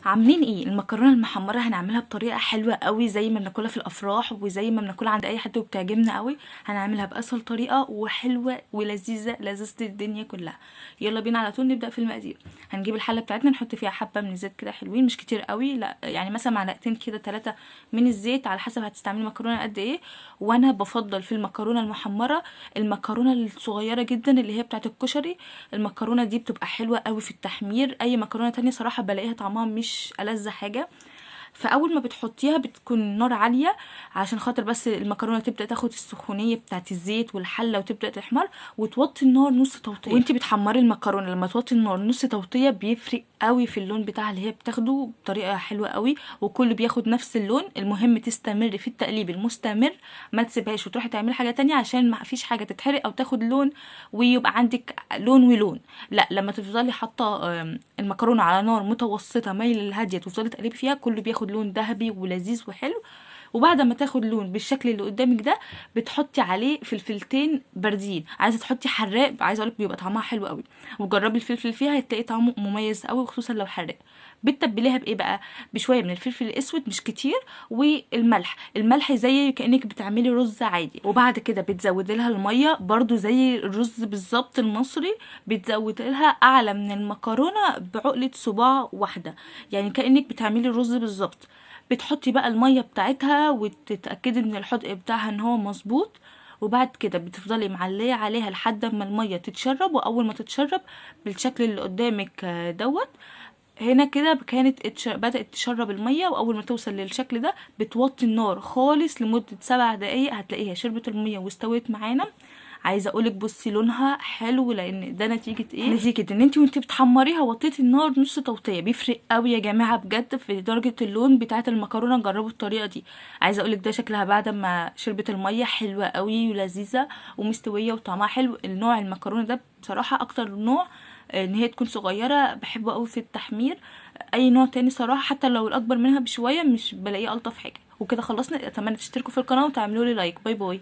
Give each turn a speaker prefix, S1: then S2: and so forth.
S1: عاملين ايه؟ المكرونه المحمره هنعملها بطريقه حلوه قوي زي ما بناكلها في الافراح وزي ما بناكلها عند اي حد وبتعجبنا قوي. هنعملها باسهل طريقه وحلوه ولذيذه لذيذه الدنيا كلها. يلا بينا على طول نبدا في المقادير. هنجيب الحله بتاعتنا نحط فيها حبه من الزيت كده حلوين، مش كتير قوي، لا يعني مثلا معلقتين كده 3 من الزيت على حسب هتستعملي مكرونه قد ايه. وانا بفضل في المكرونه المحمره المكرونه الصغيره جدا اللي هي بتاعه الكشري. المكرونه دي بتبقى حلوه قوي في التحمير، اي مكرونه تانية صراحه بلاقيها طعمها مش ألذ حاجه. فاول ما بتحطيها بتكون النار عاليه عشان خاطر بس المكرونه تبدا تاخد السخونيه بتاعه الزيت والحله وتبدا تحمر، وتوطي النار نص توطيه. وانتي بتحمري المكرونه لما توطي النار نص توطيه بيفرق قوي في اللون بتاعها اللي هي بتاخده بطريقه حلوه قوي، وكله بياخد نفس اللون. المهم تستمري في التقليب المستمر، ما تسيبهاش وتروحي تعملي حاجه تانية عشان ما فيش حاجه تتحرق او تاخد لون ويبقى عندك لون ولون. لا، لما تفضلي حاطه المكرونه على نار متوسطه مايله للهاديه تفضلي تقلبي فيها كله بياخد لون ذهبي ولذيذ وحلو. وبعد ما تاخد لون بالشكل اللي قدامك ده بتحطي عليه فلفلتين باردين. عايزه تحطي حراق عايزه اقولك بيبقى طعمها حلو قوي، وجربي الفلفل فيها هتلاقي طعمه مميز قوي خصوصا لو حراق. بتتبليها بايه بقى؟ بشويه من الفلفل الاسود مش كتير، والملح. الملح زي كانك بتعملي رز عادي. وبعد كده بتزودي لها الميه برضو زي الرز بالظبط المصري، بتزودي لها اعلى من المكرونه بعقله صباع واحده، يعني كانك بتعملي الرز بالظبط. بتحطي بقى الميه بتاعتها وتتاكدي ان الحدق بتاعها ان هو مظبوط. وبعد كده بتفضلي معليه عليها لحد ما الميه تتشرب، واول ما تتشرب بالشكل اللي قدامك دوت. هنا كده كانت بدأت تشرب المية، وأول ما توصل للشكل ده بتوطي النار خالص لمدة 7 دقايق، هتلاقيها شربت المية واستوت معانا. عايزه اقولك بصي لونها حلو، لان ده نتيجه ايه؟ نتيجه ان انت وانت بتحمريها وطيتي النار نص توطيه. بيفرق قوي يا جماعه بجد في درجه اللون بتاعه المكرونه، جربوا الطريقه دي. عايزه اقولك ده شكلها بعد ما شربت الميه حلوه قوي ولذيذه ومستويه وطعمها حلو. النوع المكرونه ده بصراحه اكتر نوع ان هي تكون صغيره بحبه قوي في التحمير. اي نوع تاني صراحه حتى لو الاكبر منها بشويه مش بلاقيه الطف حاجه. وكده خلصنا، اتمنى تشتركوا في القناه وتعملوا لي لايك. باي باي.